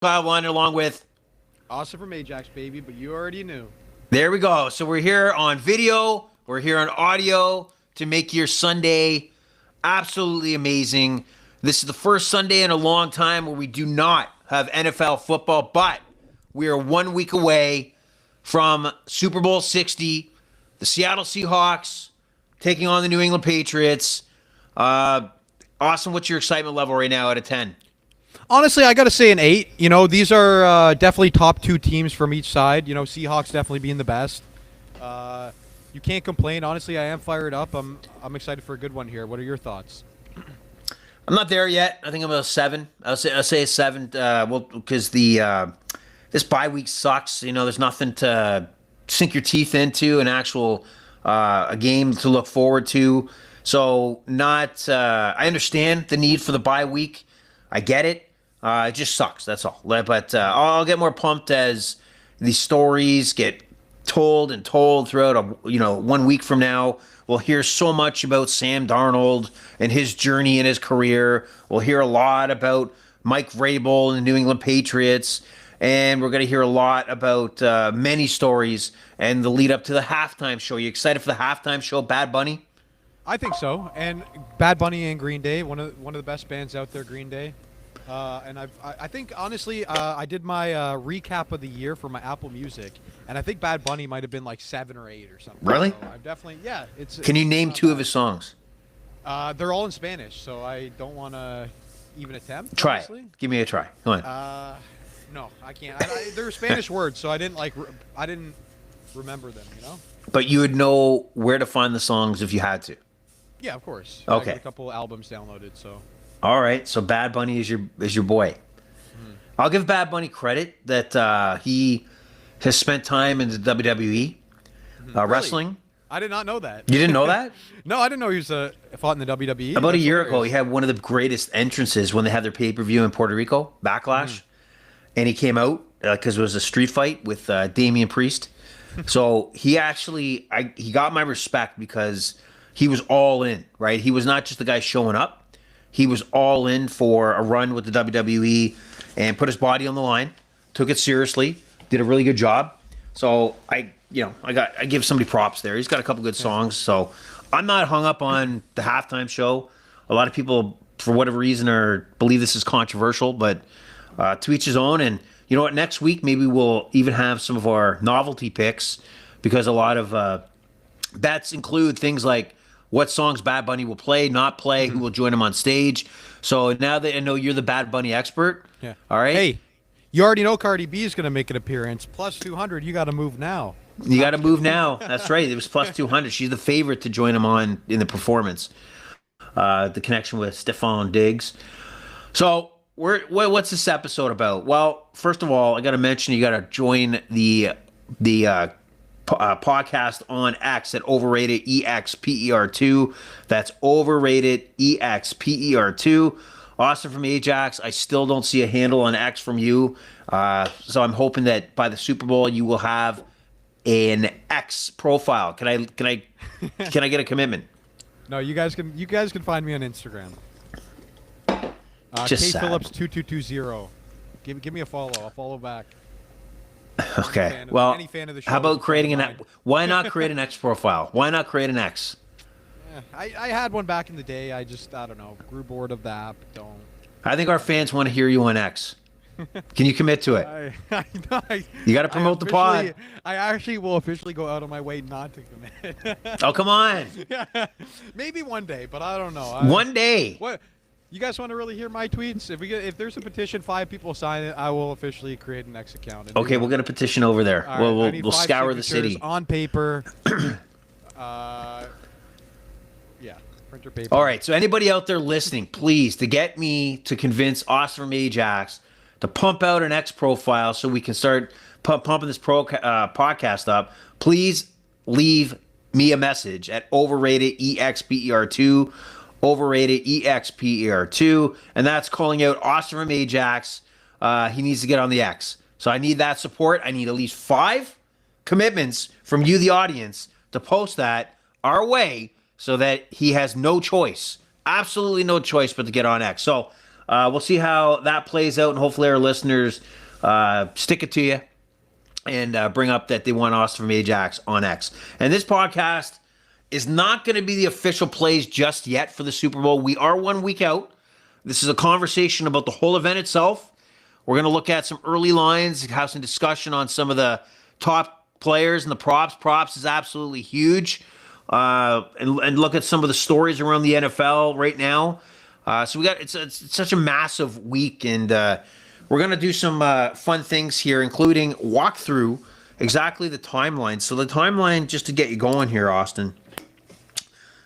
Kyle Wander along with. Awesome from Ajax, baby, but you already knew. There we go. So we're here on video, we're here on audio to make your Sunday absolutely amazing. This is the first Sunday in a long time where we do not have NFL football, but we are 1 week away from Super Bowl 60, the Seattle Seahawks taking on the New England Patriots. Awesome. What's your excitement level right now out of 10? Honestly, I got to say an 8. You know, these are definitely top two teams from each side. You know, Seahawks definitely being the best. You can't complain. Honestly, I am fired up. I'm excited for a good one here. What are your thoughts? I'm not there yet. I think I'm a 7. I'll say a 7. Well, because this bye week sucks. You know, there's nothing to sink your teeth into, an actual a game to look forward to. So not. I understand the need for the bye week. I get it. It just sucks. That's all. But I'll get more pumped as these stories get told and told throughout 1 week from now. We'll hear so much about Sam Darnold and his journey in his career. We'll hear a lot about Mike Vrabel and the New England Patriots. And we're going to hear a lot about many stories and the lead up to the halftime show. You excited for the halftime show, Bad Bunny? I think so. And Bad Bunny and Green Day, one of the best bands out there, Green Day. And I think honestly, I did my recap of the year for my Apple Music, and I think Bad Bunny might have been like 7 or 8 or something. Really? So I've definitely, yeah. Can you name not 2 bad. of his songs? They're all in Spanish, so I don't want to even attempt. Try honestly. it. Give me a try. Come on. No, I can't. They're Spanish words, so I didn't remember them. You know? But you would know where to find the songs if you had to. Yeah, of course. I Okay. got a couple albums downloaded, so. All right, so Bad Bunny is your boy. I'll give Bad Bunny credit that he has spent time in the WWE wrestling. I did not know that. You didn't know that? No, I didn't know he was fought in the WWE. About a That's year ago, hilarious. he had one of the greatest entrances when they had their pay-per-view in Puerto Rico, Backlash, and he came out because it was a street fight with Damian Priest. So he actually, he got my respect because he was all in, right? He was not just the guy showing up. He was all in for a run with the WWE and put his body on the line, took it seriously, did a really good job. So I give somebody props there. He's got a couple good songs. So I'm not hung up on the halftime show. A lot of people, for whatever reason, believe this is controversial, but to each his own. And you know what? Next week maybe we'll even have some of our novelty picks because a lot of bets include things like what songs Bad Bunny will play, not play, who will join him on stage. So now that I know you're the Bad Bunny expert, Yeah. all right? Hey, you already know Cardi B is going to make an appearance. Plus 200, you got to move now. You got to move now. That's right. It was plus 200. She's the favorite to join him on in the performance. The connection with Stephon Diggs. So what's this episode about? Well, first of all, I got to mention you got to join the podcast on X at Overrated EXPER2. That's Overrated EXPER2. Austin from Ajax. I still don't see a handle on X from you. So I'm hoping that by the Super Bowl you will have an X profile. Can I get a commitment? No, you guys can find me on Instagram. Just K sad. Phillips 2220. Give me a follow. I'll follow back. Okay. Well, any fan of the show how is a about friend creating of an mine. why not create an X profile? Why not create an X? I had one back in the day. I don't know, grew bored of the app. Don't. I think our fans want to hear you on X. Can you commit to it? You gotta promote the pod. I actually will officially go out of my way not to commit. Oh, come on. Maybe one day, but I don't know. One day. What? You guys want to really hear my tweets? If there's a petition, 5 people sign it, I will officially create an X account. and do Okay, that. we'll get a petition over there. All right, I We'll need we'll 5 scour the signatures city. on paper. Yeah, printer paper. All right. So anybody out there listening, please, to get me to convince Austin from Ajax to pump out an X profile so we can start pumping this podcast up, please leave me a message at Overrated EXPER2. Overrated EXPER2. And that's calling out Austin from Ajax. He needs to get on the X. So I need that support. I need at least 5 commitments from you, the audience, to post that our way so that he has no choice, absolutely no choice but to get on X. So we'll see how that plays out, and hopefully our listeners stick it to you and bring up that they want Austin from Ajax on X. And this podcast is not going to be the official plays just yet for the Super Bowl. We are 1 week out. This is a conversation about the whole event itself. We're going to look at some early lines, have some discussion on some of the top players and the props. Props is absolutely huge. And look at some of the stories around the NFL right now. So we got it's such a massive week, and we're going to do some fun things here, including walk through exactly the timeline. So the timeline, just to get you going here, Austin,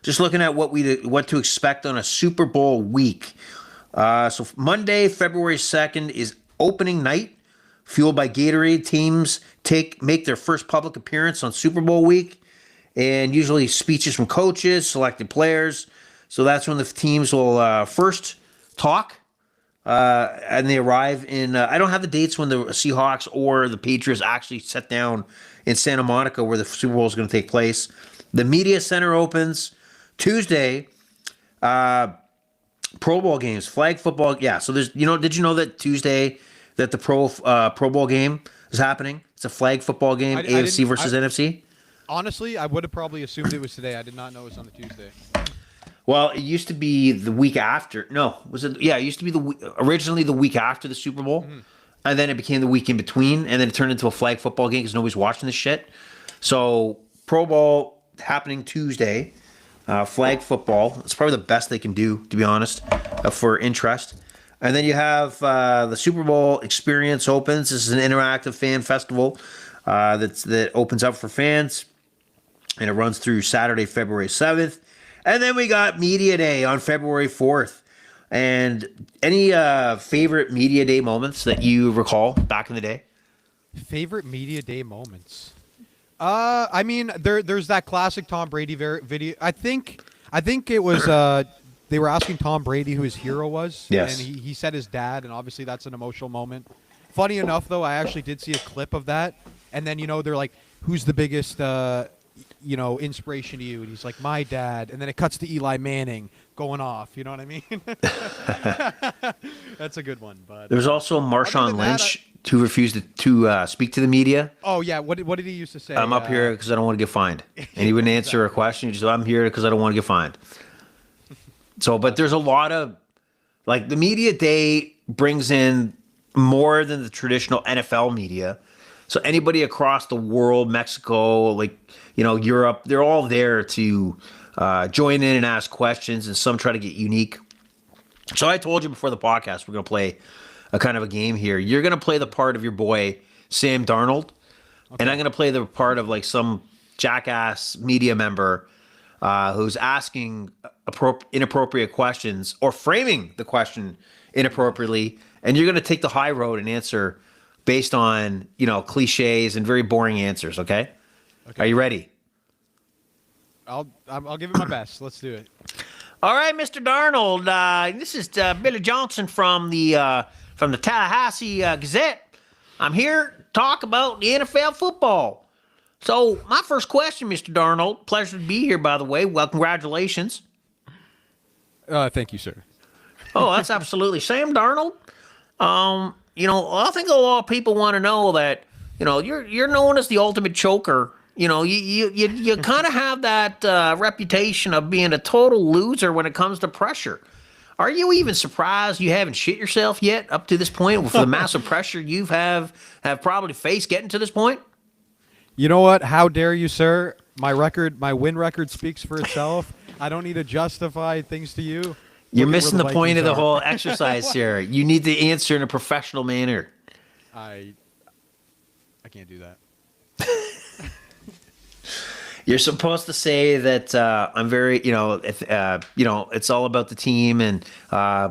just looking at what to expect on a Super Bowl week. So Monday, February 2nd is opening night, fueled by Gatorade. Teams make their first public appearance on Super Bowl week, and usually speeches from coaches, selected players. So that's when the teams will first talk, and they arrive in. I don't have the dates when the Seahawks or the Patriots actually set down in Santa Monica where the Super Bowl is going to take place. The media center opens Tuesday. Pro Bowl games, flag football. Yeah, so there's, did you know that Tuesday that the Pro Bowl game is happening? It's a flag football game, AFC versus NFC. Honestly, I would have probably assumed it was today. I did not know it was on the Tuesday. Well, it used to be the week after. No, was it? Yeah, it used to be originally the week after the Super Bowl, and then it became the week in between, and then it turned into a flag football game because nobody's watching this shit. So Pro Bowl happening Tuesday. Flag football. It's probably the best they can do, to be honest, for interest. And then you have the Super Bowl Experience opens. This is an interactive fan festival that opens up for fans, and it runs through Saturday, February 7th. And then we got Media Day on February 4th. And any favorite Media Day moments that you recall back in the day? Favorite Media Day moments? I mean, there's that classic Tom Brady video. I think it was they were asking Tom Brady who his hero was. Yes. And he said his dad, and obviously that's an emotional moment. Funny enough, though, I actually did see a clip of that, and then they're like, "Who's the biggest inspiration to you?" And he's like, "My dad." And then it cuts to Eli Manning going off. You know what I mean? That's a good one. But there was also Marshawn Lynch who refused to speak to the media. Oh yeah, what did he used to say? I'm up here because I don't want to get fined. And he wouldn't answer a question. He just, I'm here because I don't want to get fined. So, but there's a lot of, like, the media day brings in more than the traditional NFL media. So anybody across the world, Mexico, Europe, they're all there to join in and ask questions, and some try to get unique. So I told you before the podcast, we're going to play a kind of a game here. You're going to play the part of your boy, Sam Darnold, and I'm going to play the part of some jackass media member who's asking inappropriate questions or framing the question inappropriately, and you're going to take the high road and answer based on, cliches and very boring answers, okay? Are you ready? I'll give it my best. Let's do it. All right, Mr. Darnold. This is Billy Johnson from the Tallahassee Gazette. I'm here to talk about the NFL football. So, my first question, Mr. Darnold. Pleasure to be here, by the way. Well, congratulations. Thank you, sir. Oh, that's absolutely Sam Darnold. I think a lot of people want to know that, you're known as the ultimate choker. You kind of have that reputation of being a total loser when it comes to pressure. Are you even surprised you haven't shit yourself yet up to this point with the massive pressure you have probably faced getting to this point? You know what? How dare you, sir? My win record speaks for itself. I don't need to justify things to you. You're missing the point of the whole exercise here. You need to answer in a professional manner. I can't do that. You're supposed to say that I'm very, it's all about the team, and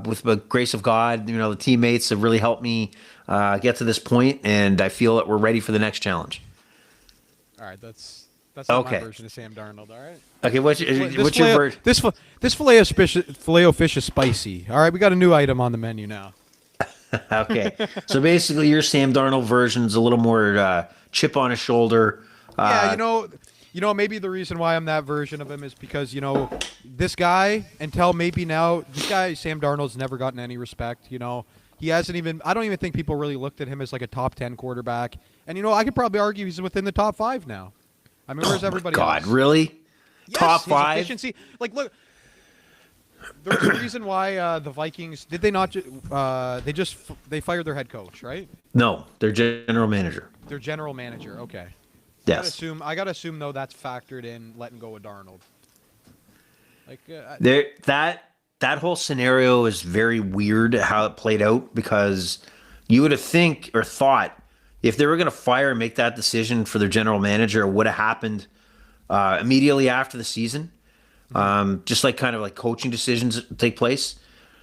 with the grace of God, the teammates have really helped me get to this point, and I feel that we're ready for the next challenge. All right, that's not my version of Sam Darnold. All right. Okay, what's your version? This filet o fish is spicy. All right, we got a new item on the menu now. Okay, so basically, your Sam Darnold version's a little more chip on his shoulder. Yeah, Maybe the reason why I'm that version of him is because, this guy, until maybe now, this guy, Sam Darnold's never gotten any respect. He hasn't even, I don't even think people really looked at him as like a top 10 quarterback. And, I could probably argue he's within the top 5 now. I mean, where's everybody God, else? really? Yes, Top his 5? efficiency. Like, look, there's a reason why the Vikings, did they not, they fired their head coach, right? No, their general manager. Their general manager, okay. Yes. I gotta assume though that's factored in letting go of Darnold. Like that whole scenario is very weird how it played out, because you would have thought if they were going to fire and make that decision for their general manager, it would have happened immediately after the season. Just like kind of like coaching decisions take place.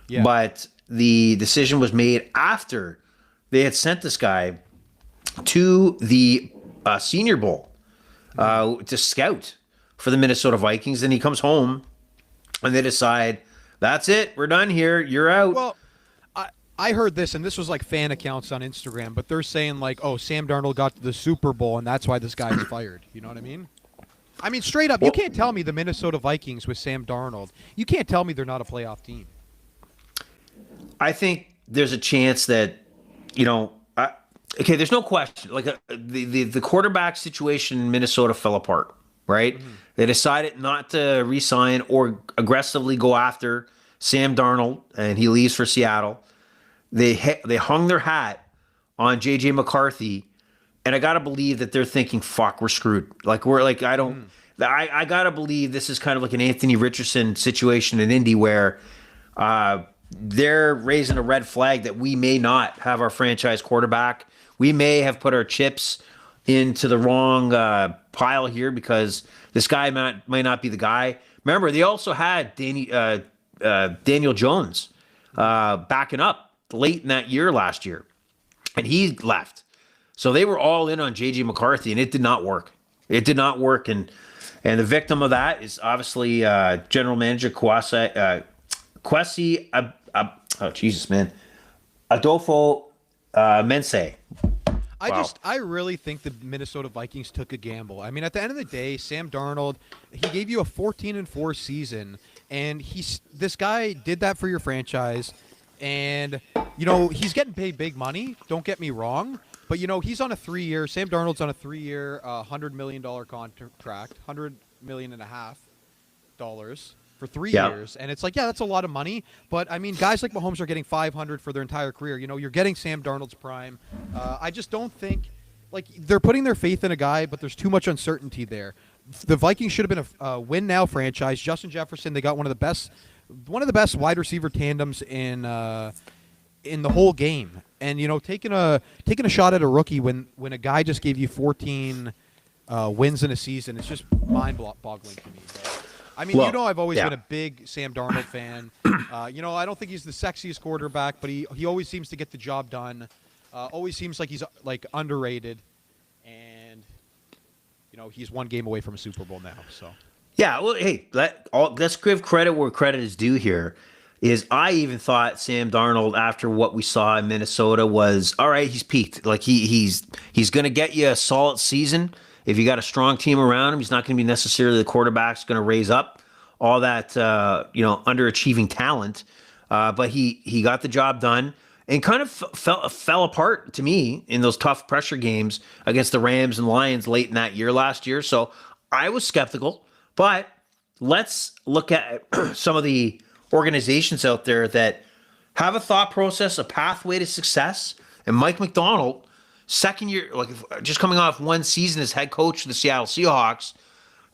Yeah. But the decision was made after they had sent this guy to the Senior Bowl to scout for the Minnesota Vikings. And he comes home and they decide, that's it, we're done here, you're out. Well, I heard this, and this was like fan accounts on Instagram, but they're saying like, oh, Sam Darnold got to the Super Bowl, and that's why this guy was fired. You know what I mean? I mean, straight up, you can't tell me the Minnesota Vikings with Sam Darnold, you can't tell me they're not a playoff team. I think there's a chance that, okay, there's no question. Like the quarterback situation in Minnesota fell apart, right? Mm-hmm. They decided not to re-sign or aggressively go after Sam Darnold, and he leaves for Seattle. They hung their hat on J.J. McCarthy, and I gotta believe that they're thinking, "Fuck, we're screwed." Like I gotta believe this is kind of like an Anthony Richardson situation in Indy where they're raising a red flag that we may not have our franchise quarterback. We may have put our chips into the wrong pile here because this guy might not be the guy. Remember, they also had Daniel Jones backing up late in that year last year, and he left. So they were all in on J.J. McCarthy, and it did not work. It did not work, and the victim of that is obviously general manager Kwesi. Adolfo Mense. I really think the Minnesota Vikings took a gamble. I mean, at the end of the day, Sam Darnold, he gave you a 14-4 season, and this guy did that for your franchise. And, he's getting paid big money. Don't get me wrong. But, he's on a 3-year. Sam Darnold's on a 3-year, $100 million contract, $100.5 million for 3 years. And it's like, yeah, that's a lot of money. But, I mean, guys like Mahomes are getting $500 for their entire career. You're getting Sam Darnold's prime. I just don't think, they're putting their faith in a guy, but there's too much uncertainty there. The Vikings should have been a win-now franchise. Justin Jefferson, they got one of the best wide receiver tandems in the whole game. And taking a shot at a rookie when a guy just gave you 14 wins in a season, it's just mind-boggling to me. But, I mean, I've always been a big Sam Darnold fan. I don't think he's the sexiest quarterback, but he always seems to get the job done. Always seems like he's underrated, and he's one game away from a Super Bowl now. So. Yeah, well, hey, let's give credit where credit is due here. I even thought Sam Darnold, after what we saw in Minnesota, was all right. He's peaked. Like he's going to get you a solid season. If you got a strong team around him, he's not going to be necessarily the quarterback's going to raise up all that underachieving talent. But he got the job done and kind of fell apart to me in those tough pressure games against the Rams and Lions late in that year last year. So I was skeptical. But let's look at some of the organizations out there that have a thought process, a pathway to success. And Mike Macdonald, second year, just coming off one season as head coach of the Seattle Seahawks,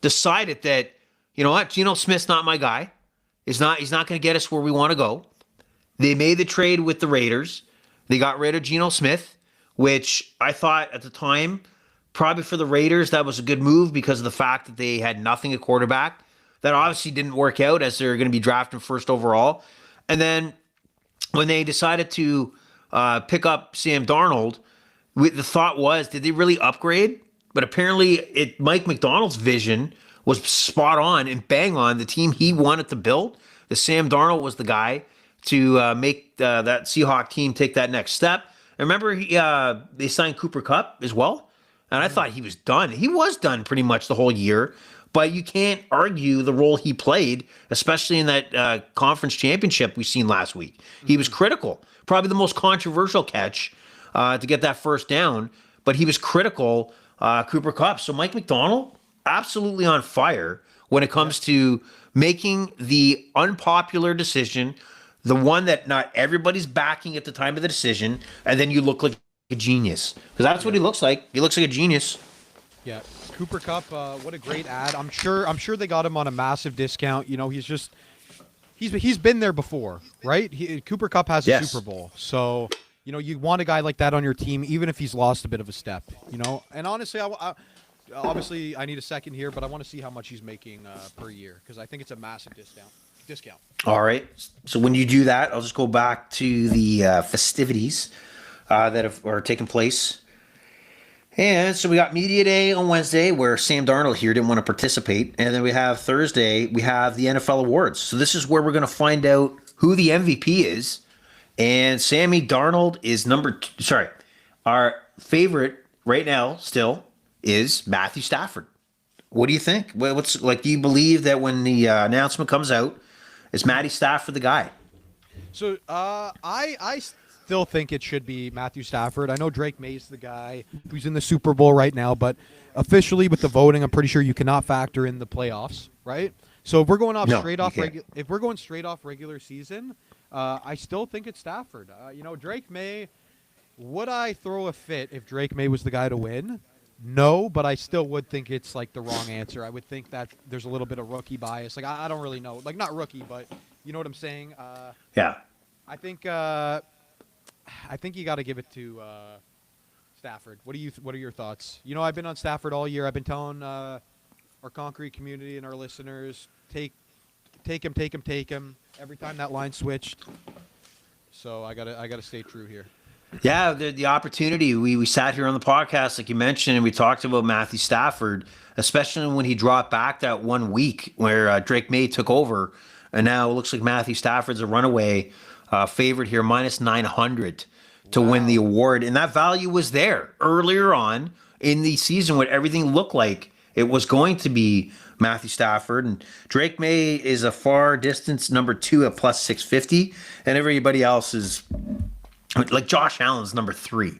decided that, you know what, Geno Smith's not my guy. He's not going to get us where we want to go. They made the trade with the Raiders. They got rid of Geno Smith, which I thought at the time, probably for the Raiders, that was a good move because of the fact that they had nothing at quarterback. That obviously didn't work out as they're going to be drafted first overall. And then when they decided to pick up Sam Darnold, the thought was, did they really upgrade? But apparently Mike Macdonald's vision was spot on and bang on the team he wanted to build. The Sam Darnold was the guy to make that Seahawk team take that next step. And remember, they signed Cooper Kupp as well. and I thought he was done. He was done pretty much the whole year, but you can't argue the role he played, especially in that conference championship we seen last week. He was critical, probably the most controversial catch to get that first down, but he was critical, Cooper Kupp. So Mike McDonald, absolutely on fire when it comes to making the unpopular decision, the one that not everybody's backing at the time of the decision, and then you look like a genius. Because that's what he looks like. He looks like a genius. Yeah, Cooper Kupp, what a great ad. I'm sure they got him on a massive discount. You know, he's been there before, right? Cooper Kupp has a Yes. Super Bowl, so you know you want a guy like that on your team, even if he's lost a bit of a step. You know, and honestly, obviously I need a second here, but I want to see how much he's making per year because I think it's a massive discount. All right. So when you do that, I'll just go back to the festivities that are taking place. And so we got Media Day on Wednesday where Sam Darnold here didn't want to participate. And then we have Thursday, we have the NFL awards. So this is where we're going to find out who the MVP is. And Sammy Darnold is our favorite right now still is Matthew Stafford. What do you think? What's like, do you believe that when the announcement comes out, is Matty Stafford the guy? So I still think it should be Matthew Stafford. I know Drake May's the guy who's in the Super Bowl right now, but officially with the voting, I'm pretty sure you cannot factor in the playoffs, right? So if we're going off if we're going straight off regular season, I still think it's Stafford. You know, Drake May. Would I throw a fit if Drake May was the guy to win? No, but I still would think it's like the wrong answer. I would think that there's a little bit of rookie bias. Like I don't really know. Like not rookie, but you know what I'm saying? Yeah. I think you got to give it to Stafford. What are your thoughts? You know, I've been on Stafford all year. I've been telling our concrete community and our listeners, take him. Every time that line switched. So I gotta stay true here. Yeah, the opportunity. We sat here on the podcast, like you mentioned, and we talked about Matthew Stafford, especially when he dropped back that 1 week where Drake May took over. And now it looks like Matthew Stafford's a runaway favorite here, minus 900 to win the award. And that value was there earlier on in the season when everything looked like it was going to be Matthew Stafford. And Drake May is a far distance number 2 at plus 650. And everybody else is like Josh Allen's number 3.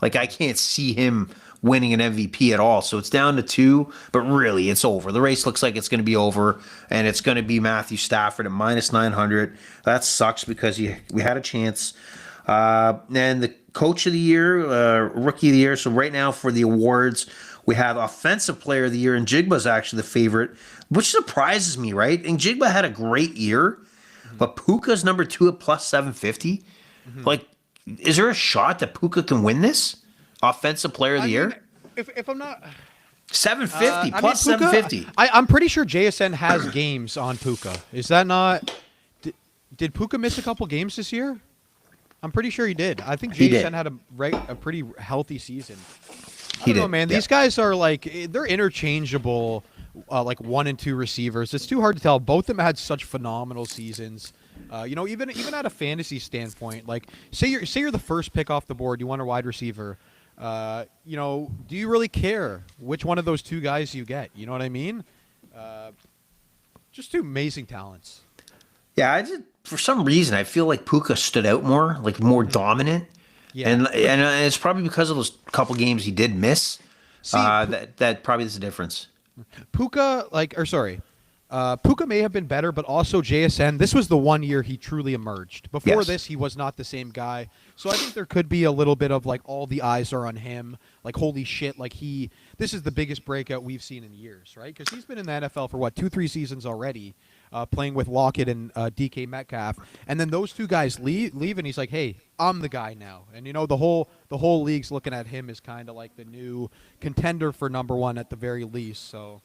Like I can't see him winning an MVP at all. So it's down to 2, but really it's over. The race looks like it's going to be over, and it's going to be Matthew Stafford at minus 900. That sucks because we had a chance. And the coach of the year, rookie of the year. So right now for the awards, we have offensive player of the year, and Jigba's actually the favorite, which surprises me, right? And Jigba had a great year, but Puka's number 2 at plus 750. Like, is there a shot that Puka can win this? Offensive player of the year? If I'm not 750 plus 750. I'm pretty sure JSN has games on Puka. Is that not? Did Puka miss a couple games this year? I'm pretty sure he did. I think JSN had a pretty healthy season. I don't know, man. These guys are like they're interchangeable, like 1 and 2 receivers. It's too hard to tell. Both of them had such phenomenal seasons. You know, even at a fantasy standpoint, like say you're the first pick off the board, you want a wide receiver. You know, do you really care which one of those 2 guys you get? You know what I mean? Just 2 amazing talents. Yeah, for some reason I feel like Puka stood out more, like more dominant. Yeah. And it's probably because of those couple games he did miss. That probably is the difference. Puka Puka may have been better, but also JSN, this was the 1 year he truly emerged. Before this, he was not the same guy. So I think there could be a little bit of like all the eyes are on him. Like, holy shit, like this is the biggest breakout we've seen in years, right? Because he's been in the NFL for 2-3 seasons already, playing with Lockett and DK Metcalf. And then those 2 guys leave and he's like, hey, I'm the guy now. And you know, the whole league's looking at him as kind of like the new contender for number 1 at the very least. So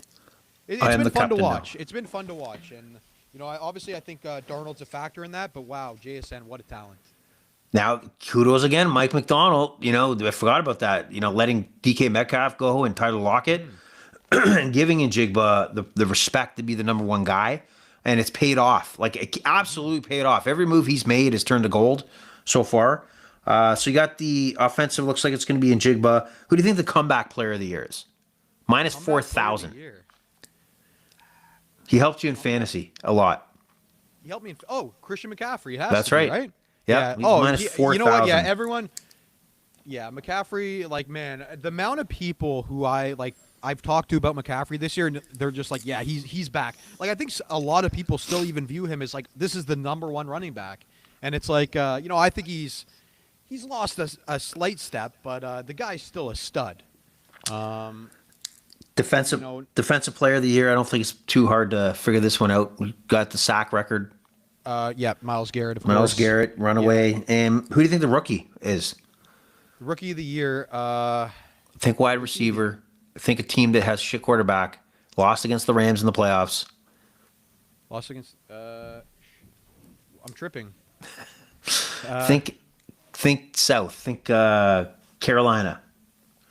it's been fun to watch. It's been fun to watch. And, you know, I think Darnold's a factor in that. But, wow, JSN, what a talent. Now, kudos again, Mike McDonald. You know, I forgot about that. You know, letting DK Metcalf go and Tyler Lockett and giving Njigba the respect to be the number 1 guy. And it's paid off. Like, it absolutely paid off. Every move he's made has turned to gold so far. So you got the offensive. Looks like it's going to be in Jigba. Who do you think the comeback player of the year is? Minus Comeback player of the 4,000. year. He helped you in fantasy a lot. He helped me. Christian McCaffrey. It has That's to be, right. right? Yeah. He's minus 4,000. You know what? Yeah, everyone. Yeah, McCaffrey. Like, man, the amount of people who I've talked to about McCaffrey this year, and they're just like, yeah, he's back. Like, I think a lot of people still even view him as like this is the #1 running back, and it's like, I think he's lost a slight step, but the guy's still a stud. Defensive player of the year. I don't think it's too hard to figure this one out. We got the sack record. Yeah, Myles Garrett. Myles Garrett, runaway. Yeah. And who do you think the rookie is? Rookie of the year. Think wide receiver. Think a team that has shit quarterback. Lost against the Rams in the playoffs. Lost against. I'm tripping. Think South. Think Carolina.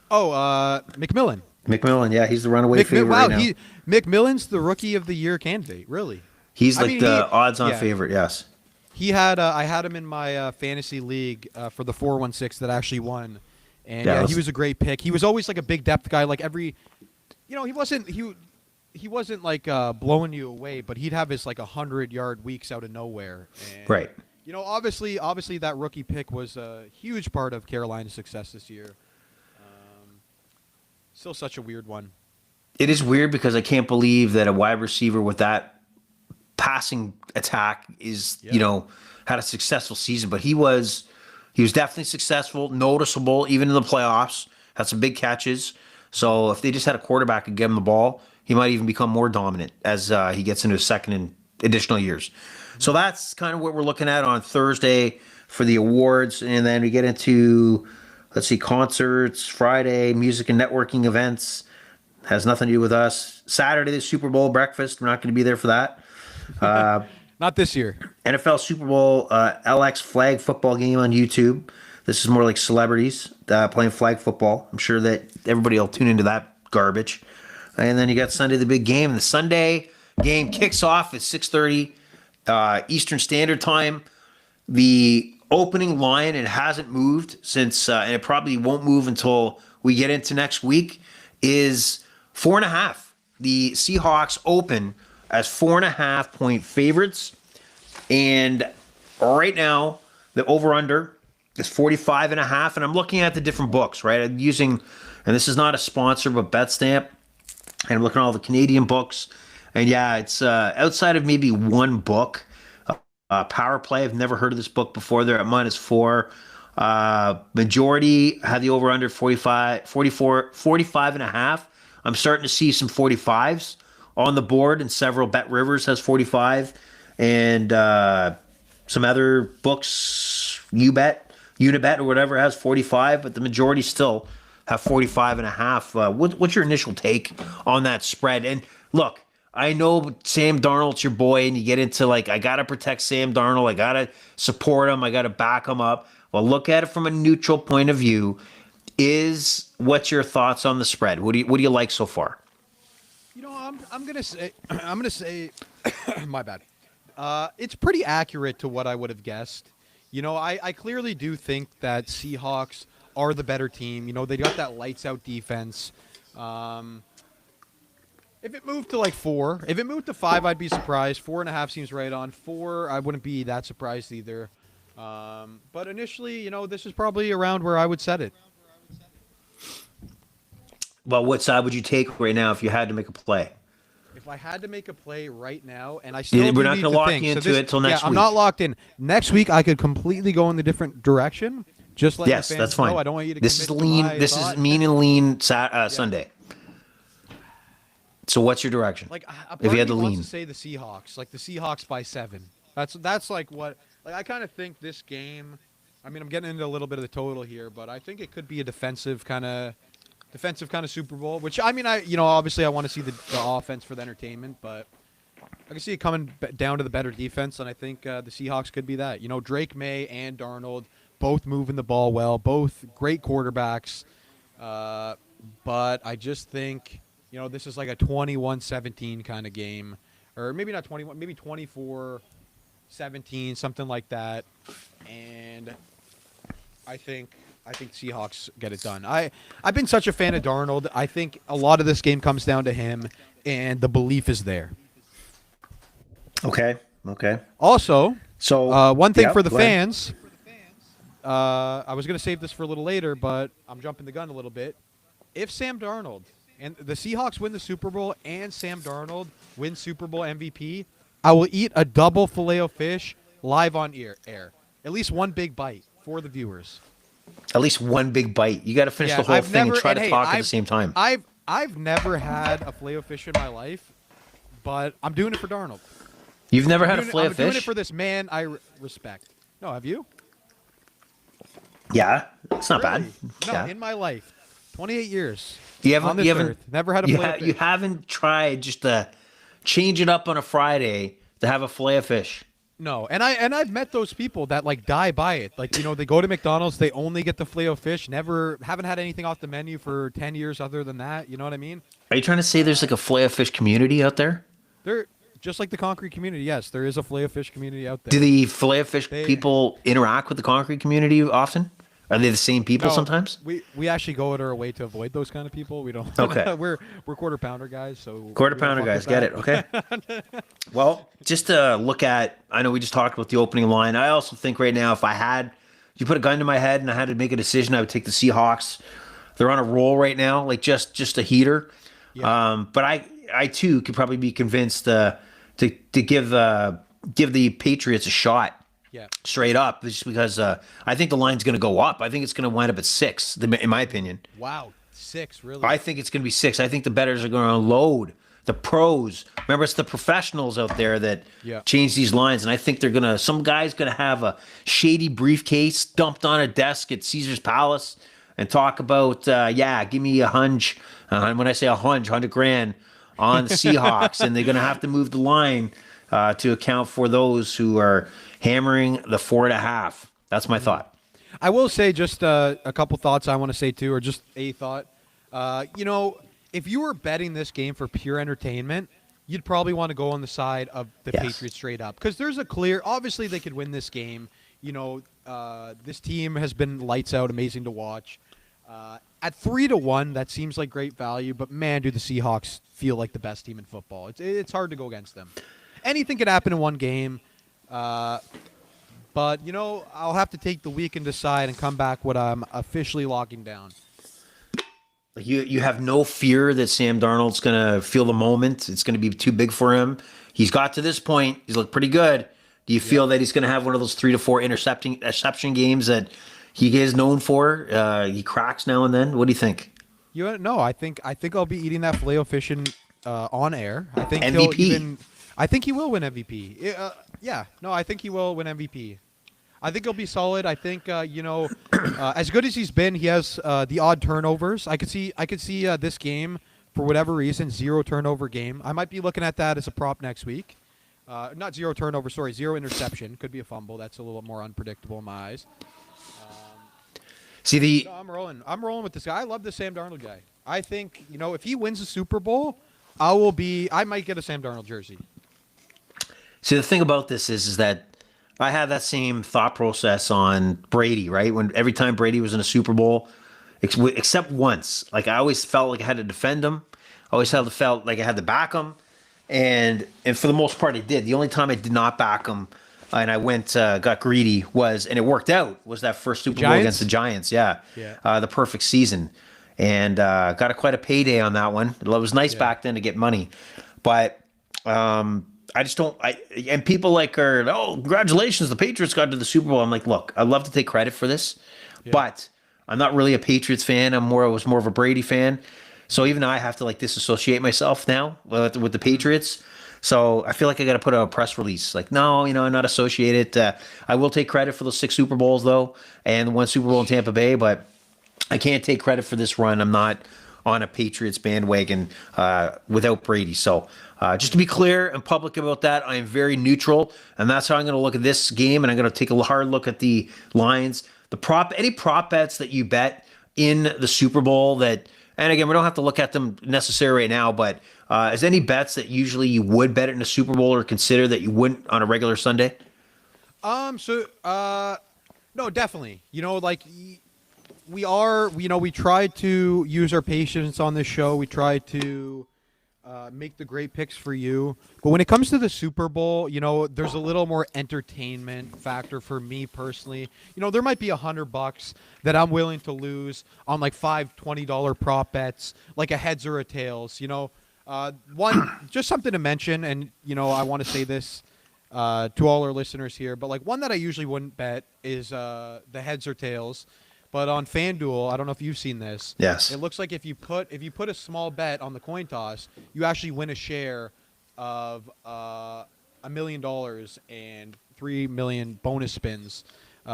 McMillan. McMillan, yeah, he's the runaway favorite right now. McMillan's the rookie of the year candidate. Really? He's the odds-on favorite. Yes. He had. I had him in my fantasy league for the 416 that actually won, and he was a great pick. He was always like a big depth guy. Like he wasn't like blowing you away, but he'd have his like 100-yard weeks out of nowhere. And, right. Obviously that rookie pick was a huge part of Carolina's success this year. Still such a weird one. It is weird because I can't believe that a wide receiver with that passing attack is, had a successful season. But he was definitely successful, noticeable, even in the playoffs. Had some big catches. So if they just had a quarterback and give him the ball, he might even become more dominant as he gets into his second and additional years. So that's kind of what we're looking at on Thursday for the awards. And then we get into, concerts, Friday, music and networking events. Has nothing to do with us. Saturday, the Super Bowl breakfast. We're not going to be there for that. Not this year. NFL Super Bowl LX flag football game on YouTube. This is more like celebrities playing flag football. I'm sure that everybody will tune into that garbage. And then you got Sunday, the big game. And the Sunday game kicks off at 6:30 Eastern Standard Time. The opening line, it hasn't moved since, and it probably won't move until we get into next week, is 4.5. The Seahawks open as 4.5-point favorites. And right now, the over-under is 45.5. And I'm looking at the different books, right? I'm using, and this is not a sponsor, but BetStamp. And I'm looking at all the Canadian books. And yeah, it's outside of maybe one book, Power Play. I've never heard of this book before. They're at -4. Majority had the over-under 45.5. I'm starting to see some 45s on the board, and several. Bet Rivers has 45, and some other books, Unibet or whatever, has 45, but the majority still have 45.5. What's your initial take on that spread? And look, I know Sam Darnold's your boy, and you get into I got to protect Sam Darnold. I got to support him. I got to back him up. Well, look at it from a neutral point of view. What's your thoughts on the spread? What do you like so far? I'm gonna say my bad. It's pretty accurate to what I would have guessed. I clearly do think that Seahawks are the better team. They got that lights out defense. If it moved to 4, if it moved to 5, I'd be surprised. 4.5 seems right on. 4, I wouldn't be that surprised either. But initially, this is probably around where I would set it. Well, what side would you take right now if you had to make a play? If I had to make a play right now, and I still we're not going to to lock think. into it till next week. I'm not locked in. Next week, I could completely go in the different direction. Just let yes, the fans that's fine. know. I don't want you to. This is lean. This is mean and lean Sunday. So what's your direction? If you had to lean, wants to say the Seahawks, the Seahawks by 7. That's what. I kind of think this game. I mean, I'm getting into a little bit of the total here, but I think it could be a defensive kind of Super Bowl. Which obviously I want to see the offense for the entertainment, but I can see it coming down to the better defense, and I think the Seahawks could be that. Drake May and Darnold both moving the ball well, both great quarterbacks, but I just think this is like a 21-17 kind of game, or maybe not 21, maybe 24-17, something like that, and I think Seahawks get it done. I've been such a fan of Darnold. I think a lot of this game comes down to him, and the belief is there. Okay. Okay. Also, So one thing yeah, for the go ahead. fans. I was going to save this for a little later, but I'm jumping the gun a little bit. If Sam Darnold and the Seahawks win the Super Bowl and Sam Darnold wins Super Bowl MVP, I will eat a double filet-o-fish live on air. At least one big bite for the viewers. At least one big bite. You got to finish the whole thing and try to talk at the same time. I've never had a filet-o-fish in my life, but I'm doing it for Darnold. You've never had a I'm filet-o-fish? doing it for this man I respect. No, have you? Yeah, it's not Really? bad. No, Yeah. in my life, 28 years. You haven't. on this You haven't. earth, never had a You, filet-o-fish. you haven't tried just to change it up on a Friday to have a filet of fish. No, and I've met those people that like die by it. Like, you know, they go to McDonald's, they only get the filet-o-fish, never haven't had anything off the menu for 10 years other than that. You know what I mean? Are you trying to say there's like a filet of fish community out there? They're just like the concrete community. Yes, there is a filet-o-fish community out there. Do the filet of fish They- people interact with the concrete community often? Are they the same people No, sometimes? We actually go out our way to avoid those kind of people. We don't. Okay. we're quarter pounder guys, so Quarter we don't pounder fuck guys, with get that. it? Okay. Well, just to look at, I know we just talked about the opening line. I also think right now, if you put a gun to my head and I had to make a decision, I would take the Seahawks. They're on a roll right now, like just a heater. Yeah. But I too could probably be convinced to give the Patriots a shot. Yeah. Straight up, just because I think the line's going to go up. I think it's going to wind up at 6, in my opinion. Wow. 6, really? I think it's going to be 6. I think the bettors are going to load the pros. Remember, it's the professionals out there that Yeah. change these lines, and I think some guy's going to have a shady briefcase dumped on a desk at Caesar's Palace and talk about, give me a hunch. And when I say a hunch, 100 grand on the Seahawks, and they're going to have to move the line to account for those who are hammering the 4.5. That's my thought. I will say just a couple thoughts I want to say too, or just a thought. If you were betting this game for pure entertainment, you'd probably want to go on the side of the Yes. Patriots straight up, because there's a clear. Obviously, they could win this game. This team has been lights out, amazing to watch. At 3-1, that seems like great value, but man, do the Seahawks feel like the best team in football. It's hard to go against them. Anything could happen in one game. But, I'll have to take the week and decide and come back what I'm officially locking down. Like you have no fear that Sam Darnold's going to feel the moment. It's going to be too big for him. He's got to this point. He's looked pretty good. Do you feel that he's going to have one of those 3 to 4 interception games that he is known for? He cracks now and then. What do you think? No, I think I'll be eating that filet-o-fish on air. I think MVP. I think he will win MVP. I think he will win MVP. I think he'll be solid. I think as good as he's been, he has the odd turnovers. I could see this game, for whatever reason, 0 turnover game. I might be looking at that as a prop next week. Not 0 turnover, sorry, 0 interception. Could be a fumble. That's a little more unpredictable in my eyes. See, I'm rolling with this guy. I love the Sam Darnold guy. I think if he wins the Super Bowl, I might get a Sam Darnold jersey. the thing about this is that I had that same thought process on Brady, right? When every time Brady was in a Super Bowl, except once, like I always felt like I had to defend him. I always felt like I had to back him, and for the most part, I did. The only time I did not back him, and I got greedy and it worked out, was that first Super Bowl against the Giants. Yeah. The perfect season, and got quite a payday on that one. It was nice back then to get money, but I just don't. And people congratulations, the Patriots got to the Super Bowl. I'm like, look, I'd love to take credit for this, but I'm not really a Patriots fan. I was more of a Brady fan. So even I have to disassociate myself now with the Patriots. So I feel like I got to put out a press release. Like, no, I'm not associated. I will take credit for those 6 Super Bowls though, and 1 Super Bowl in Tampa Bay, but I can't take credit for this run. I'm not on a Patriots bandwagon without Brady. So just to be clear and public about that, I am very neutral, and that's how I'm going to look at this game, and I'm going to take a hard look at the lines. Any prop bets that you bet in the Super Bowl and again, we don't have to look at them necessarily right now, but is any bets that usually you would bet it in a Super Bowl or consider that you wouldn't on a regular Sunday? No, definitely. We try to use our patience on this show. We try to make the great picks for you. But when it comes to the Super Bowl, there's a little more entertainment factor for me personally. There might be $100 that I'm willing to lose on like five $20 prop bets, like a heads or a tails. One just something to mention, and I want to say this to all our listeners here, but like one that I usually wouldn't bet is the heads or tails. But on FanDuel, I don't know if you've seen this. Yes. It looks like if you put a small bet on the coin toss, you actually win a share of $1 million and 3 million bonus spins,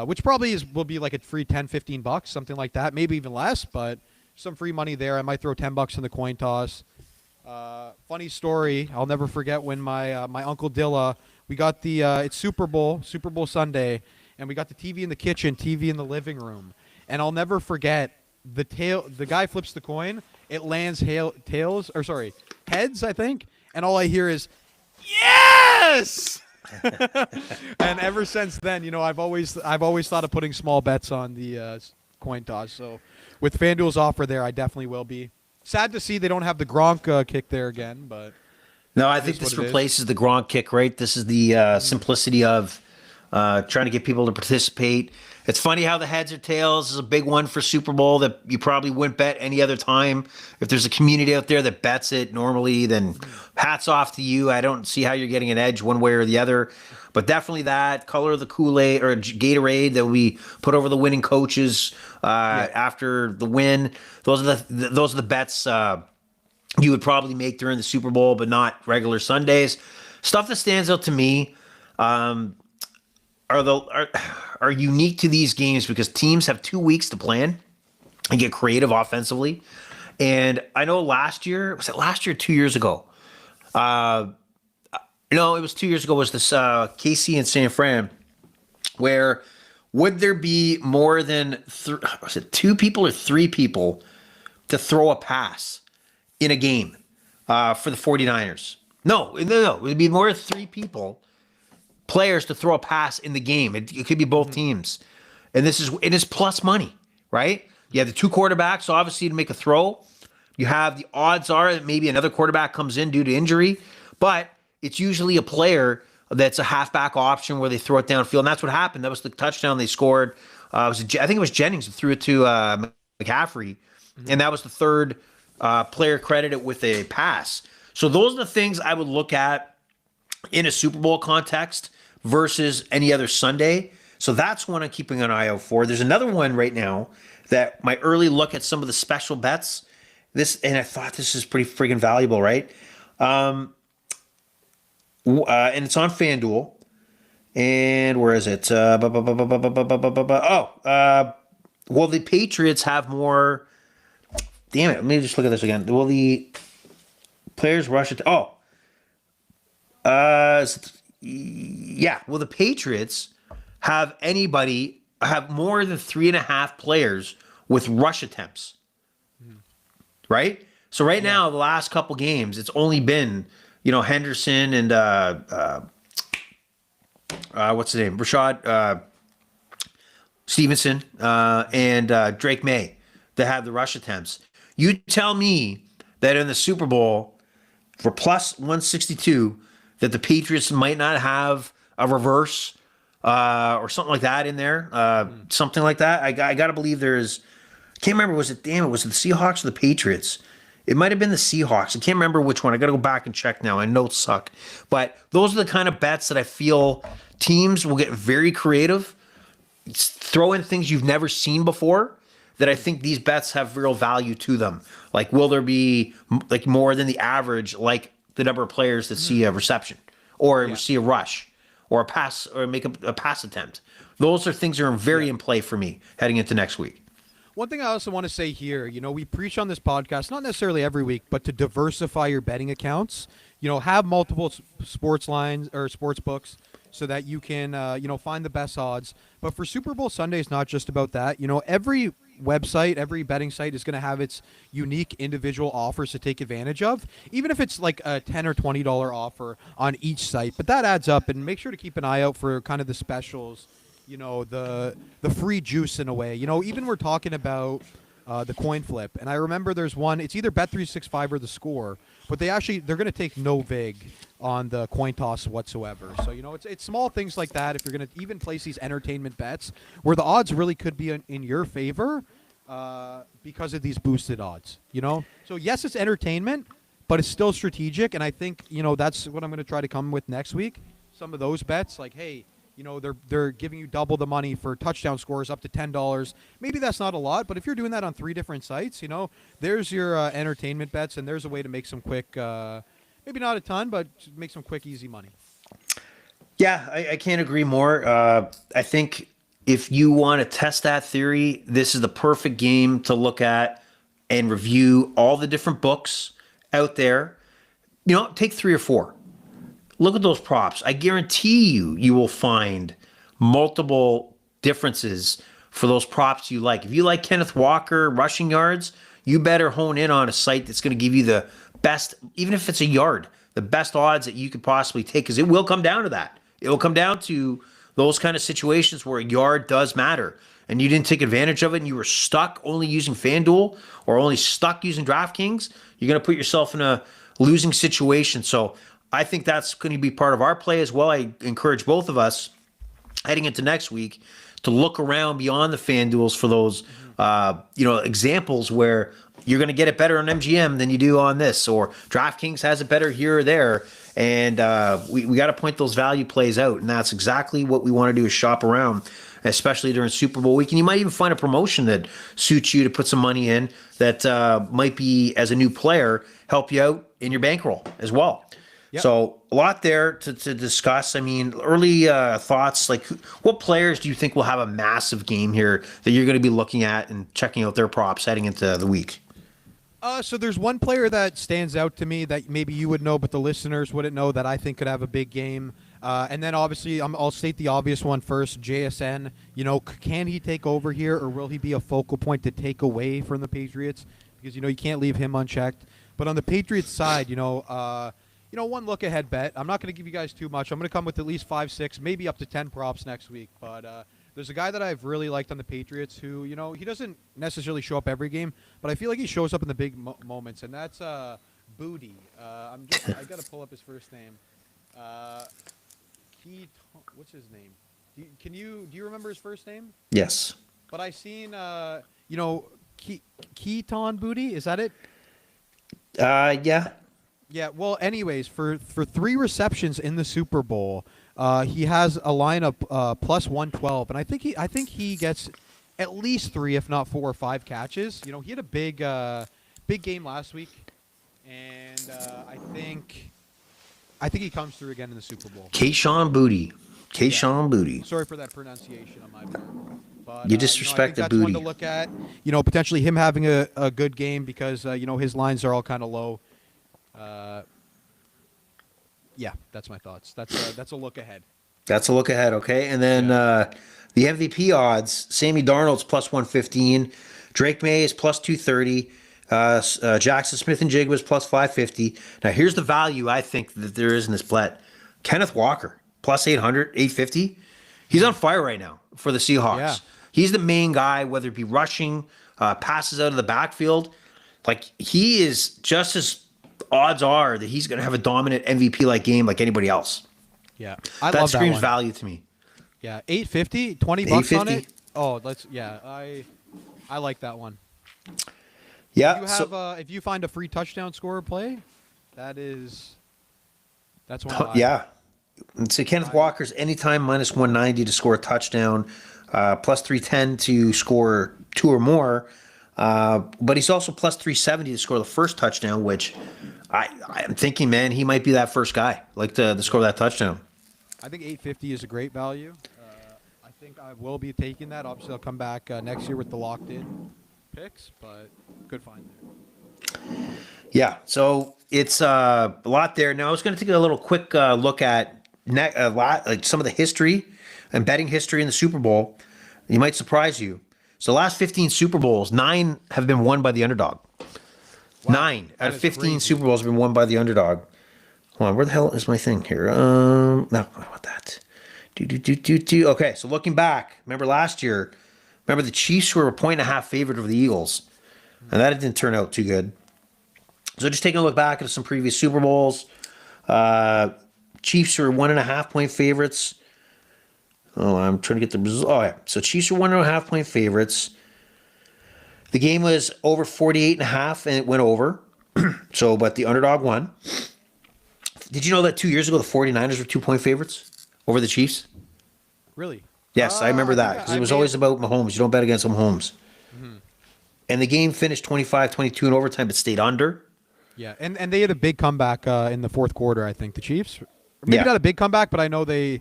which probably will be like a free $10-15, something like that, maybe even less. But some free money there. I might throw $10 in the coin toss. Funny story. I'll never forget when my uncle Dilla. We got it's Super Bowl Sunday, and we got the TV in the kitchen, TV in the living room. And I'll never forget the guy flips the coin. It lands heads, I think. And all I hear is, yes! And ever since then, I've always thought of putting small bets on the coin toss. So with FanDuel's offer there, I definitely will be. Sad to see they don't have the Gronk kick there again, but No, I think this replaces the Gronk kick, right? This is the simplicity of trying to get people to participate. It's funny how the heads or tails is a big one for Super Bowl that you probably wouldn't bet any other time. If there's a community out there that bets it normally, then hats off to you. I don't see how you're getting an edge one way or the other. But definitely that color of the Kool-Aid or Gatorade that we put over the winning coaches after the win. Those are the bets you would probably make during the Super Bowl, but not regular Sundays. Stuff that stands out to me are unique to these games because teams have 2 weeks to plan and get creative offensively. And I know last year, was it last year or 2 years ago? No, it was 2 years ago, was this KC and San Fran, where would there be more than was it 2 people or 3 people to throw a pass in a game for the 49ers? No. It would be more than 3 players to throw a pass in the game. It could be both teams. And it is plus money, right? You have the 2 quarterbacks, obviously, to make a throw. You have the odds are that maybe another quarterback comes in due to injury, but it's usually a player that's a halfback option where they throw it downfield. And that's what happened. That was the touchdown they scored. I think it was Jennings who threw it to McCaffrey. And that was the third player credited with a pass. So those are the things I would look at in a Super Bowl context versus any other Sunday. So that's one I'm keeping an eye out for. There's another one right now that my early look at some of the special bets. And I thought this is pretty friggin' valuable, right? And it's on FanDuel. And where is it? Well, the Patriots have more. Damn it! Let me just look at this again. Will the players rush it? Yeah. Will the Patriots have more than 3.5 players with rush attempts? Right. So now, the last couple games, it's only been Henderson and what's his name, Rashad Stevenson and Drake May that have the rush attempts. You tell me that in the Super Bowl for plus 162 that the Patriots might not have a reverse or something like that in there, something like that. I got to believe there's. I can't remember. Was it the Seahawks or the Patriots? It might have been the Seahawks. I can't remember which one. I got to go back and check now. My notes suck. But those are the kind of bets that I feel teams will get very creative, throw in things you've never seen before, that I think these bets have real value to them. Like, will there be like more than the average, like the number of players that see a reception or see a rush or a pass or make a pass attempt? Those are things that are very in play for me heading into next week. One thing I also want to say here, we preach on this podcast, not necessarily every week, but to diversify your betting accounts. Have multiple sports lines or sports books so that you can, find the best odds. But for Super Bowl Sunday, it's not just about that. Every website, every betting site is going to have its unique individual offers to take advantage of, even if it's like a $10 or $20 offer on each site. But that adds up, and make sure to keep an eye out for kind of the specials the free juice in a way. Even we're talking about the coin flip, and I remember there's one. It's either Bet365 or the Score, but they're going to take no vig on the coin toss whatsoever. So it's small things like that. If you're going to even place these entertainment bets where the odds really could be in your favor because of these boosted odds. So yes, it's entertainment, but it's still strategic, and I think that's what I'm going to try to come with next week. Some of those bets, like, hey, they're giving you double the money for touchdown scores up to $10. Maybe that's not a lot, but if you're doing that on 3 different sites, there's your entertainment bets, and there's a way to make some quick, maybe not a ton, but make some quick, easy money. Yeah, I can't agree more. I think if you want to test that theory, this is the perfect game to look at and review all the different books out there. Take 3 or 4. Look at those props. I guarantee you will find multiple differences for those props you like. If you like Kenneth Walker rushing yards, you better hone in on a site that's going to give you the best, even if it's a yard, the best odds that you could possibly take, because it will come down to that. It will come down to those kind of situations where a yard does matter and you didn't take advantage of it and you were stuck only using FanDuel or only stuck using DraftKings. You're going to put yourself in a losing situation. So I think that's going to be part of our play as well. I encourage both of us heading into next week to look around beyond the FanDuels for those, examples where you're going to get it better on MGM than you do on this, or DraftKings has it better here or there. And we got to point those value plays out. And that's exactly what we want to do, is shop around, especially during Super Bowl week. And you might even find a promotion that suits you to put some money in that might be, as a new player, help you out in your bankroll as well. Yep. So a lot there to discuss. I mean, early thoughts, like what players do you think will have a massive game here that you're going to be looking at and checking out their props heading into the week? So there's one player that stands out to me that maybe you would know, but the listeners wouldn't know, that I think could have a big game. And then obviously I'll state the obvious one first, JSN. Can he take over here, or will he be a focal point to take away from the Patriots? Because, you can't leave him unchecked. But on the Patriots side, one look ahead bet. I'm not going to give you guys too much. I'm going to come with at least 5, 6, maybe up to 10 props next week. But there's a guy that I've really liked on the Patriots who, he doesn't necessarily show up every game, but I feel like he shows up in the big moments, and that's Booty. I got to pull up his first name. What's his name? Do you remember his first name? Yes. But I seen Keaton Booty. Is that it? Yeah. Yeah, well, anyways, for 3 receptions in the Super Bowl, he has a lineup plus 112, and I think he gets at least 3, if not 4 or 5 catches. He had a big game last week, and I think he comes through again in the Super Bowl. Kayshon Boutte. Boutte. Sorry for that pronunciation on my part. But, you disrespect the that's Boutte. One to look at. Potentially him having a good game because his lines are all kind of low. Yeah, that's my thoughts. That's a look ahead. That's a look ahead, okay? And then the MVP odds, Sammy Darnold's plus 115, Drake May is plus 230, Jackson Smith and Jigba's plus 550. Now, here's the value I think that there is in this bet. Kenneth Walker, plus 800, 850. He's on fire right now for the Seahawks. Yeah. He's the main guy, whether it be rushing, passes out of the backfield. Like, he is just as odds are that he's going to have a dominant MVP-like game like anybody else. Yeah. That love screams that value to me. Yeah, $850, $20 on it. Oh, I like that one. Yeah. If you find a free touchdown scorer play, that's one. Yeah. So Kenneth Walker's anytime minus 190 to score a touchdown, plus 310 to score 2 or more. But he's also plus 370 to score the first touchdown, which I'm thinking, man, he might be that first guy, like to score that touchdown. I think 850 is a great value. I think I will be taking that. Obviously, I'll come back next year with the locked-in picks, but good find there. Yeah, so it's a lot there. Now, I was going to take a little quick look at some of the history and betting history in the Super Bowl. It might surprise you. So the last 15 Super Bowls, 9 have been won by the underdog. Wow, 9 out of 15 crazy. Super Bowls have been won by the underdog. Hold on, where the hell is my thing here? No, I want that. Okay, so looking back, remember last year, remember the Chiefs were a 1.5 favorite over the Eagles, and that didn't turn out too good. So just taking a look back at some previous Super Bowls, Chiefs were 1.5 point favorites. Oh, I'm trying to get the result. Oh, yeah. So Chiefs were 1.5 point favorites. The game was over 48.5, and it went over. So, but the underdog won. Did you know that 2 years ago the 49ers were 2 point favorites over the Chiefs? Really? Yes, I remember that because it was always about Mahomes. You don't bet against Mahomes. Mm-hmm. And the game finished 25-22 in overtime, but stayed under. Yeah, and they had a big comeback in the fourth quarter, I think. The Chiefs? Or maybe Yeah. not a big comeback, but I know they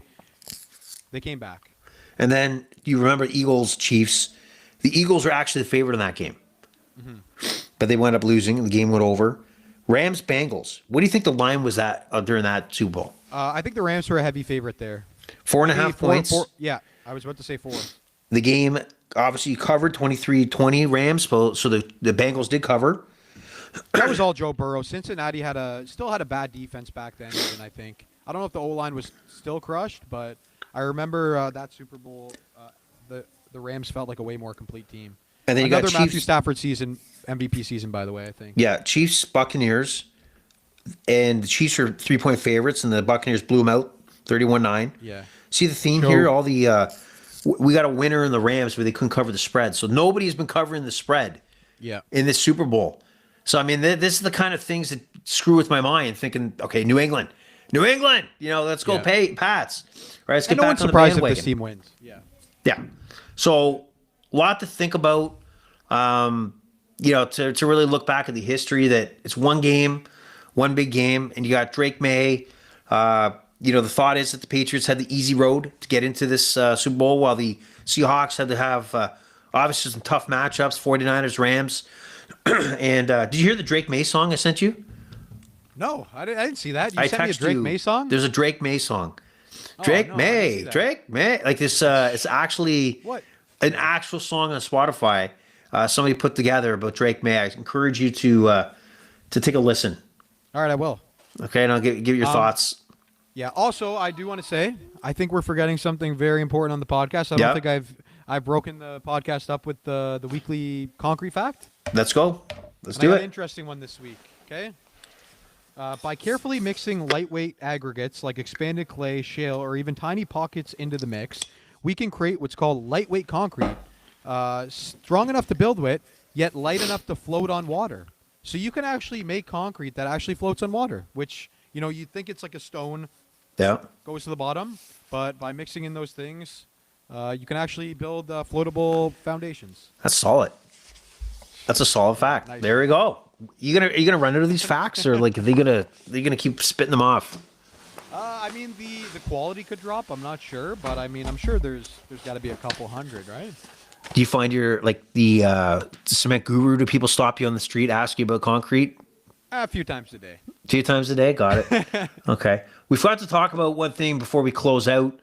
came back. And then you remember Eagles Chiefs. The Eagles were actually the favorite in that game, but they wound up losing, and the game went over. Rams Bengals. What do you think the line was at during that Super Bowl? I think the Rams were a heavy favorite there. 4.5 Maybe points. Yeah, I was about to say 4. The game obviously covered 23-20 Rams, so the Bengals did cover. That was all Joe Burrow. Cincinnati still had a bad defense back then, even, I think. I don't know if the O-line was still crushed, but I remember that Super Bowl, the Rams felt like a way more complete team. And then you Another got Matthew Chiefs. Stafford season, MVP season, by the way, I think. Yeah, Chiefs Buccaneers, and the Chiefs are 3 point favorites, and the Buccaneers blew them out 31-9. Yeah. See the theme Joe- here? All the we got a winner in the Rams where they couldn't cover the spread, so nobody's been covering the spread Yeah. in this Super Bowl. So I mean, this is the kind of things that screw with my mind. Thinking, okay, New England, let's go Yeah. pay Pats. Right, let's And get no back one's on the surprised if bandwagon. this team wins. Yeah. Yeah. So a lot to think about. To really look back at the history that it's one game, one big game, and you got Drake May. The thought is that the Patriots had the easy road to get into this Super Bowl, while the Seahawks had to have obviously some tough matchups, 49ers, Rams. And did you hear the Drake May song I sent you? No, I didn't see that. You I sent me a texted Drake you. May song? There's a Drake May song. Oh, Drake no, I didn't see May, that. Drake May, like this. It's actually What? an actual song on Spotify. Somebody put together about Drake May. I encourage you to take a listen. All right, I will. Okay, and I'll give your thoughts. Yeah. Also, I do want to say, I think we're forgetting something very important on the podcast. I don't Yeah. think I've broken the podcast up with the weekly concrete fact. Let's go. Let's And do I got an it. interesting one this week. Okay. By carefully mixing lightweight aggregates like expanded clay, shale, or even tiny pockets into the mix, we can create what's called lightweight concrete, strong enough to build with, yet light enough to float on water. So you can actually make concrete that actually floats on water, which, you think it's like a stone Yeah, goes to the bottom, but by mixing in those things, you can actually build floatable foundations. that's solid. That's a solid fact. Nice. There we go. You gonna run into these facts, or like are they gonna keep spitting them off? I mean, the quality could drop. I'm not sure, but I mean, I'm sure there's got to be a couple hundred, right? Do you find you're like the cement guru? Do people stop you on the street, ask you about concrete? A few times a day. 2 times a day? Got it. Okay. We forgot to talk about one thing before we close out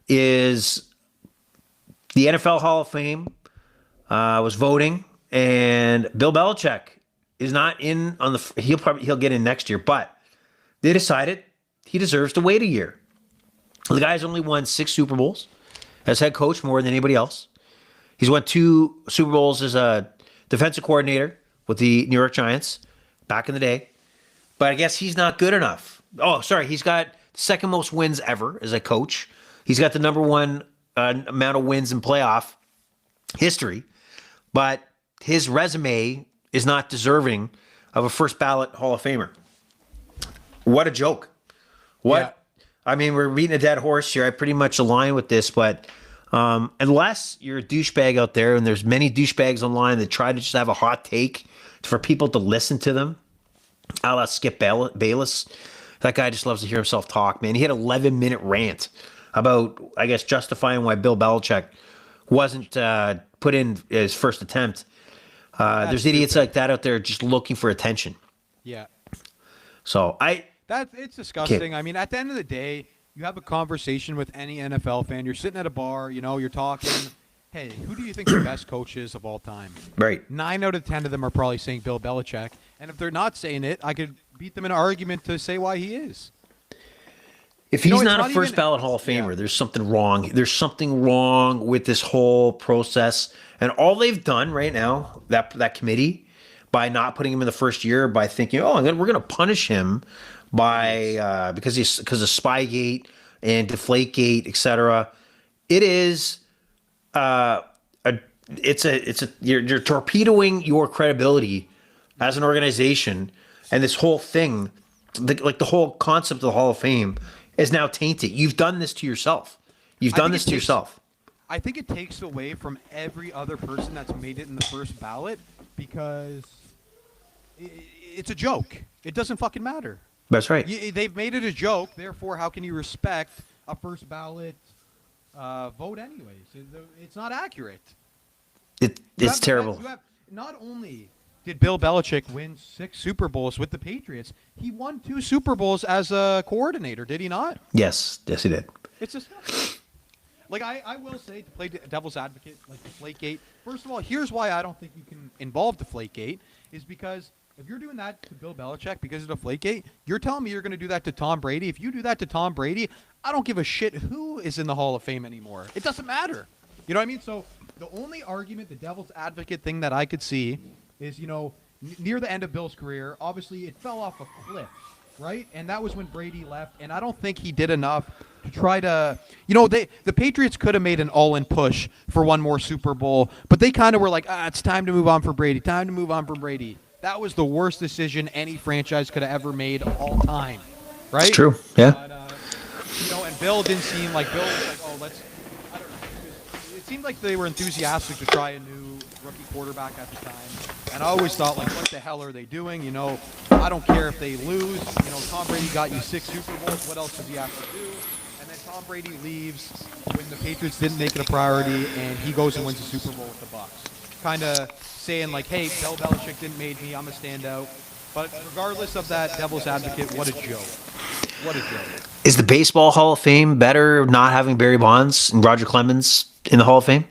is the NFL Hall of Fame was voting, and Bill Belichick is not in on the. He'll get in next year, but they decided he deserves to wait a year. The guy's only won 6 Super Bowls as head coach, more than anybody else. He's won 2 Super Bowls as a defensive coordinator with the New York Giants back in the day. But I guess he's not good enough. Oh, sorry. He's got the second most wins ever as a coach. He's got the number 1 amount of wins in playoff history. But his resume is not deserving of a first ballot Hall of Famer. What a joke. What? Yeah. I mean, we're beating a dead horse here. I pretty much align with this, but unless you're a douchebag out there, and there's many douchebags online that try to just have a hot take for people to listen to them, a la Skip Bayless. That guy just loves to hear himself talk, man. He had an 11-minute rant about, I guess, justifying why Bill Belichick wasn't put in his first attempt. There's idiots like that out there just looking for attention. Yeah. So It's disgusting. I mean, at the end of the day, you have a conversation with any NFL fan. You're sitting at a bar, you're talking. Hey, who do you think the best coach is of all time? right. 9 out of 10 of them are probably saying Bill Belichick. And if they're not saying it, I could beat them in an argument to say why he is. If You know, he's it's not a not first even- ballot Hall of Famer, Yeah. there's something wrong. There's something wrong with this whole process. And all they've done right now, that committee, by not putting him in the first year, by thinking, oh, we're going to punish him by because of Spygate and Deflategate, etc. It is a you're torpedoing your credibility as an organization, and this whole thing, like the whole concept of the Hall of Fame, is now tainted. You've done this to yourself. You've I done think this it to takes- yourself. I think it takes away from every other person that's made it in the first ballot because it's a joke. It doesn't fucking matter. That's right. They've made it a joke. Therefore, how can you respect a first ballot vote anyways? It's not accurate. It's terrible. Not only did Bill Belichick win 6 Super Bowls with the Patriots, he won 2 Super Bowls as a coordinator, did he not? Yes, he did. It's just like I will say, to play devil's advocate, like Deflategate. First of all, here's why I don't think you can involve Deflategate is because if you're doing that to Bill Belichick because of Deflategate, you're telling me you're going to do that to Tom Brady. If you do that to Tom Brady, I don't give a shit who is in the Hall of Fame anymore. It doesn't matter. You know what I mean? So the only argument, the devil's advocate thing that I could see is, near the end of Bill's career, obviously it fell off a cliff, right? And that was when Brady left, and I don't think he did enough to try to, the Patriots could have made an all-in push for one more Super Bowl, but they kind of were like, it's time to move on for Brady, time to move on for Brady. That was the worst decision any franchise could have ever made of all time, right? It's true. Yeah. But, and Bill didn't seem like Bill was like, I don't know. It seemed like they were enthusiastic to try a new rookie quarterback at the time. And I always thought, like, what the hell are they doing? I don't care if they lose. Tom Brady got you 6 Super Bowls. What else does he have to do? And then Tom Brady leaves when the Patriots didn't make it a priority, and he goes and wins the Super Bowl with the Bucs. Kind of saying, like, hey, Bill Belichick didn't make me. I'm a standout. But regardless of that devil's advocate, what a joke. What a joke. Is the Baseball Hall of Fame better not having Barry Bonds and Roger Clemens in the Hall of Fame?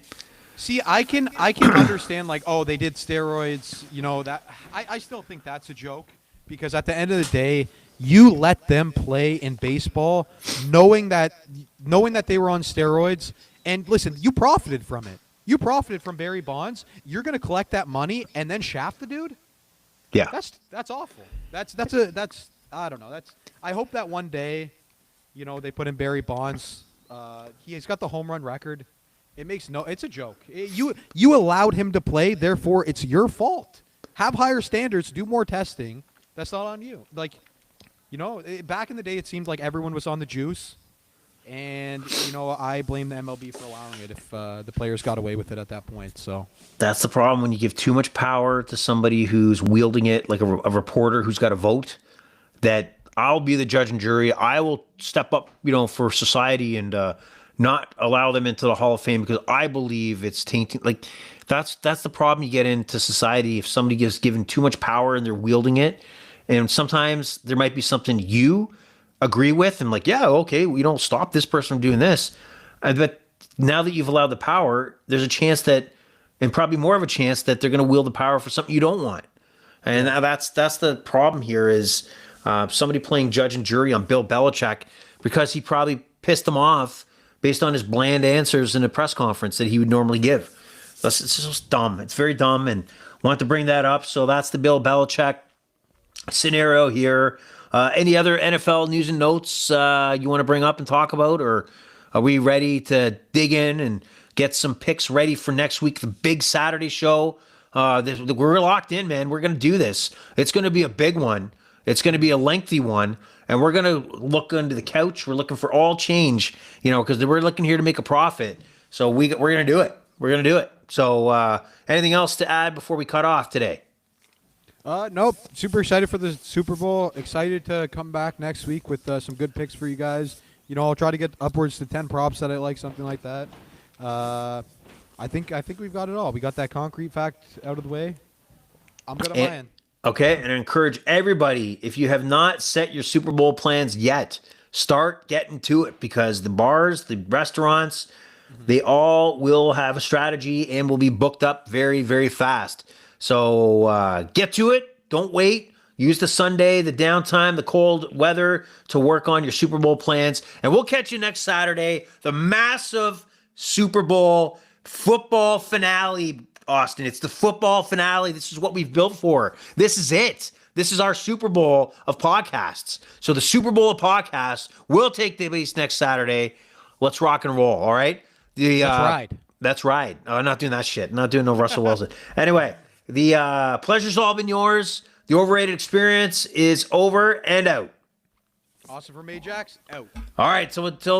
See, I can understand, like, oh, they did steroids, that I still think that's a joke because at the end of the day, you let them play in baseball knowing that they were on steroids, and listen, you profited from it. You profited from Barry Bonds. You're going to collect that money and then shaft the dude? Yeah. That's awful. That's I don't know. I hope that one day, they put in Barry Bonds. He's got the home run record. It's a joke. You allowed him to play, therefore it's your fault. Have higher standards, do more testing. That's not on you. Like, back in the day, it seemed like everyone was on the juice, and I blame the MLB for allowing it if the players got away with it at that point. So That's the problem when you give too much power to somebody who's wielding it, like a reporter who's got a vote. That I'll be the judge and jury. I will step up, for society and not allow them into the Hall of Fame because I believe it's tainting. Like that's the problem you get into society if somebody gets given too much power and they're wielding it. And sometimes there might be something you agree with and like, yeah, okay, we don't stop this person from doing this. But now that you've allowed the power, there's a chance that, and probably more of a chance that they're going to wield the power for something you don't want. And that's the problem here is somebody playing judge and jury on Bill Belichick because he probably pissed them off based on his bland answers in a press conference that he would normally give. It's just dumb. It's very dumb, and want to bring that up. So that's the Bill Belichick scenario here. Any other NFL news and notes you want to bring up and talk about, or are we ready to dig in and get some picks ready for next week, the big Saturday show? We're locked in, man. We're going to do this. It's going to be a big one. It's going to be a lengthy one, and we're going to look under the couch. We're looking for all change, because we're looking here to make a profit. So we're going to do it. We're going to do it. So anything else to add before we cut off today? Nope. Super excited for the Super Bowl. Excited to come back next week with some good picks for you guys. I'll try to get upwards to 10 props that I like, something like that. I think we've got it all. We got that concrete fact out of the way. I'm good at my end. Okay, and I encourage everybody, if you have not set your Super Bowl plans yet, start getting to it because the bars, the restaurants, they all will have a strategy and will be booked up very, very fast. So get to it. Don't wait. Use the Sunday, the downtime, the cold weather to work on your Super Bowl plans. And we'll catch you next Saturday. The massive Super Bowl football finale, Austin. It's the football finale. This is what we've built for. This is it. This is our Super Bowl of podcasts. So the Super Bowl of podcasts will take place next Saturday. Let's rock and roll, all right? Let's ride. That's right. I'm not doing that shit. I'm not doing no Russell Wilson. Anyway, the pleasure's all been yours. The Overrated Experience is over and out. Awesome from Ajax, out. All right, so until